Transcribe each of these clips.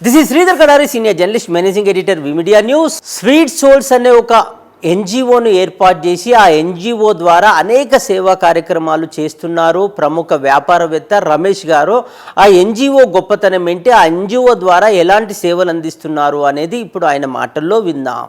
This is Sridhar Kadari, senior journalist, managing editor, V Media news. Sweet souls అనే ఒక ఎన్జిఓను ఏర్పాటు చేసి ఆ ఎన్జిఓ ద్వారా అనేక సేవా కార్యక్రమాలు చేస్తున్నారు ప్రముఖ వ్యాపారవేత్త రమేష్ గారు. ఆ ఎన్జిఓ గొప్పతనం ఏంటి, ఆ ఎన్జిఓ ద్వారా ఎలాంటి సేవలు అందిస్తున్నారు అనేది ఇప్పుడు ఆయన మాటల్లో విందాం.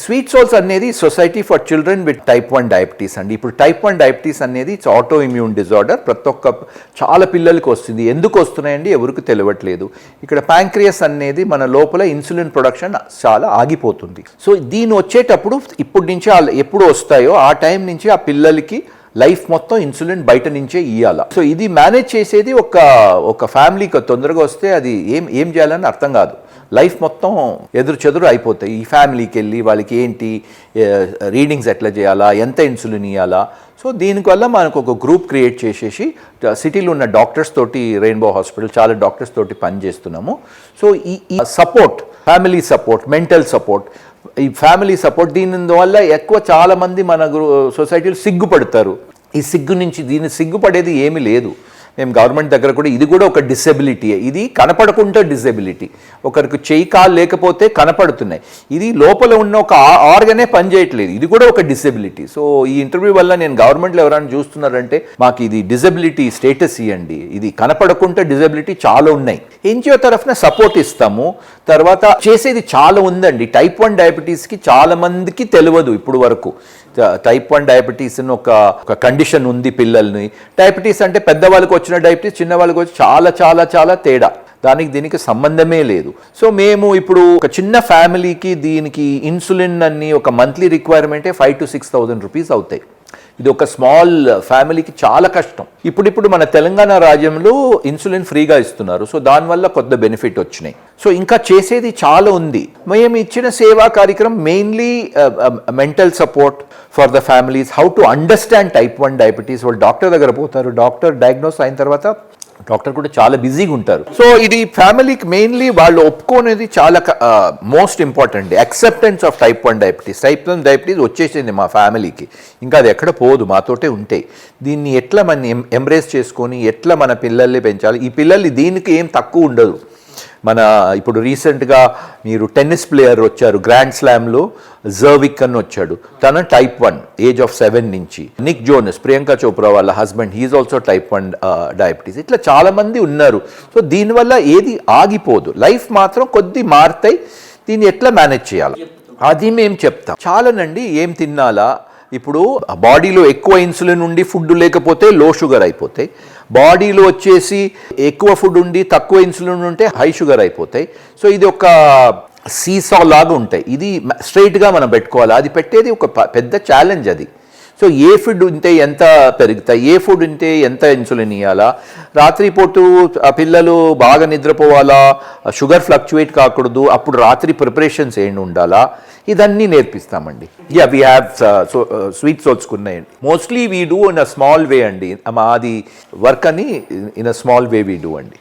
స్వీట్ సోల్స్ అనేది society for children with type 1 diabetes అండి. ఇప్పుడు టైప్ 1 డయాబెటీస్ అనేది ఇట్స్ ఆటో ఇమ్యూన్ డిజార్డర్. ప్రతి ఒక్క చాలా పిల్లలకి వస్తుంది. ఎందుకు వస్తున్నాయండి ఎవరికి తెలియట్లేదు. ఇక్కడ ప్యాంక్రియాస్ అనేది మన లోపల ఇన్సులిన్ ప్రొడక్షన్ చాలా ఆగిపోతుంది. సో దీని వచ్చేటప్పుడు ఇప్పటి నుంచి ఎప్పుడు వస్తాయో ఆ టైం నుంచి ఆ పిల్లలకి లైఫ్ మొత్తం ఇన్సులిన్ బయట నుంచే ఇవ్వాలి. సో ఇది మేనేజ్ చేసేది ఒక ఫ్యామిలీకి తొందరగా వస్తే అది ఏం చేయాలని అర్థం కాదు. లైఫ్ మొత్తం చెదురు అయిపోతాయి. ఈ ఫ్యామిలీకి వెళ్ళి వాళ్ళకి ఏంటి రీడింగ్స్ ఎట్లా చేయాలా, ఎంత ఇన్సులిన్ ఇవ్వాలా. సో దీనివల్ల మనకు ఒక గ్రూప్ క్రియేట్ చేసేసి సిటీలో ఉన్న డాక్టర్స్ తోటి, రెయిన్బో హాస్పిటల్ చాలా డాక్టర్స్ తోటి పనిచేస్తున్నాము. సో ఈ support, family support, mental support, ఈ ఫ్యామిలీ సపోర్ట్ దీనివల్ల ఎక్కువ చాలామంది మన సొసైటీలో సిగ్గుపడతారు. ఈ దీన్ని సిగ్గుపడేది ఏమీ లేదు. మేము గవర్నమెంట్ దగ్గర కూడా ఇది కూడా ఒక డిసెబిలిటీ, ఇది కనపడకుండా డిసెబిలిటీ. ఒకరికి చెయ్యి కాలు లేకపోతే కనపడుతున్నాయి, ఇది లోపల ఉన్న ఒక ఆర్గనే పనిచేయట్లేదు, ఇది కూడా ఒక డిసెబిలిటీ. సో ఈ ఇంటర్వ్యూ వల్ల నేను గవర్నమెంట్లో ఎవరైనా చూస్తున్నారంటే మాకు ఇది డిసెబిలిటీ స్టేటస్ ఇవ్వండి. ఇది కనపడకుండా డిసెబిలిటీ చాలా ఉన్నాయి. ఎన్జిఓ తరఫున సపోర్ట్ ఇస్తాము. తర్వాత చేసేది చాలా ఉందండి. టైప్ 1 డయాబెటీస్కి చాలా మందికి తెలియదు ఇప్పుడు వరకు. టైప్ 1 డయాబెటీస్ ఒక కండిషన్ ఉంది పిల్లల్ని. డయాబెటీస్ అంటే పెద్దవాళ్ళకి వచ్చిన డయాబెటీస్ చిన్నవాళ్ళకి వచ్చి చాలా చాలా చాలా తేడా, దీనికి సంబంధమే లేదు. సో మేము ఇప్పుడు ఒక చిన్న ఫ్యామిలీకి దీనికి ఇన్సులిన్ అన్ని ఒక మంత్లీ రిక్వైర్మెంటే 5,000 to 6,000 రూపీస్ అవుతాయి. ఇది ఒక స్మాల్ ఫ్యామిలీకి చాలా కష్టం. ఇప్పుడు మన తెలంగాణ రాజ్యంలో ఇన్సులిన్ ఫ్రీగా ఇస్తున్నారు. సో దానివల్ల కొత్త బెనిఫిట్ వచ్చినాయి. సో ఇంకా చేసేది చాలా ఉంది. మేము ఇచ్చిన సేవా కార్యక్రమం mainly mental support for the families, how to understand type 1 diabetes. వాళ్ళు డాక్టర్ దగ్గర పోతారు, డాక్టర్ డయాగ్నోస్ అయిన తర్వాత డాక్టర్ కూడా చాలా బిజీగా ఉంటారు. సో ఇది ఫ్యామిలీకి మెయిన్లీ వాళ్ళు ఒప్పుకోనేది చాలా most important. Acceptance of type 1 diabetes. Type 1 diabetes వచ్చేసింది మా ఫ్యామిలీకి, ఇంకా అది ఎక్కడ పోదు, మాతోటే ఉంటాయి. దీన్ని ఎట్లా మనం ఎంబ్రేస్ చేసుకొని ఎట్లా మన పిల్లల్ని పెంచాలి. ఈ పిల్లల్ని దీనికి ఏం తక్కువ ఉండదు. ఇప్పుడు రీసెంట్గా మీరు టెన్నిస్ ప్లేయర్ వచ్చారు గ్రాండ్ స్లామ్లో, జర్విక్ అని వచ్చాడు. తన టైప్ 1 ఏజ్ ఆఫ్ 7 నుంచి. నిక్ జోనస్, ప్రియాంక చోప్రా వాళ్ళ husband, he is also type 1 diabetes. ఇట్లా చాలా మంది ఉన్నారు. సో దీనివల్ల ఏది ఆగిపోదు, లైఫ్ మాత్రం కొద్ది మారుతాయి. దీన్ని ఎట్లా మేనేజ్ చేయాలి అది మేము చెప్తాం. చాలానండి ఏం తినాలా. ఇప్పుడు బాడీలో ఎక్కువ ఇన్సులిన్ ఉండి ఫుడ్ లేకపోతే లో షుగర్ అయిపోతాయి. బాడీలో వచ్చేసి ఎక్కువ ఫుడ్ ఉండి తక్కువ ఇన్సులిన్ ఉంటే హై షుగర్ అయిపోతాయి. సో ఇది ఒక సీసా లాగా ఉంటాయి. ఇది స్ట్రైట్గా మనం పెట్టుకోవాలి. అది పెట్టేది ఒక పెద్ద ఛాలెంజ్ అది. సో ఏ ఫుడ్ ఉంటే ఎంత పెరుగుతాయి, ఏ ఫుడ్ ఉంటే ఎంత ఇన్సులిన్ ఇవ్వాలా, రాత్రిపూట పిల్లలు బాగా నిద్రపోవాలా, షుగర్ ఫ్లక్చువేట్ కాకూడదు, అప్పుడు రాత్రి ప్రిపరేషన్స్ ఏంటి ఉండాలా, ఇదన్నీ నేర్పిస్తామండి. వీ హ్యావ్ స్వీట్ సోల్స్కి ఉన్నాయండి. Mostly we do in a small వే అండి. మాది వర్క్ అని in a small way we do అండి.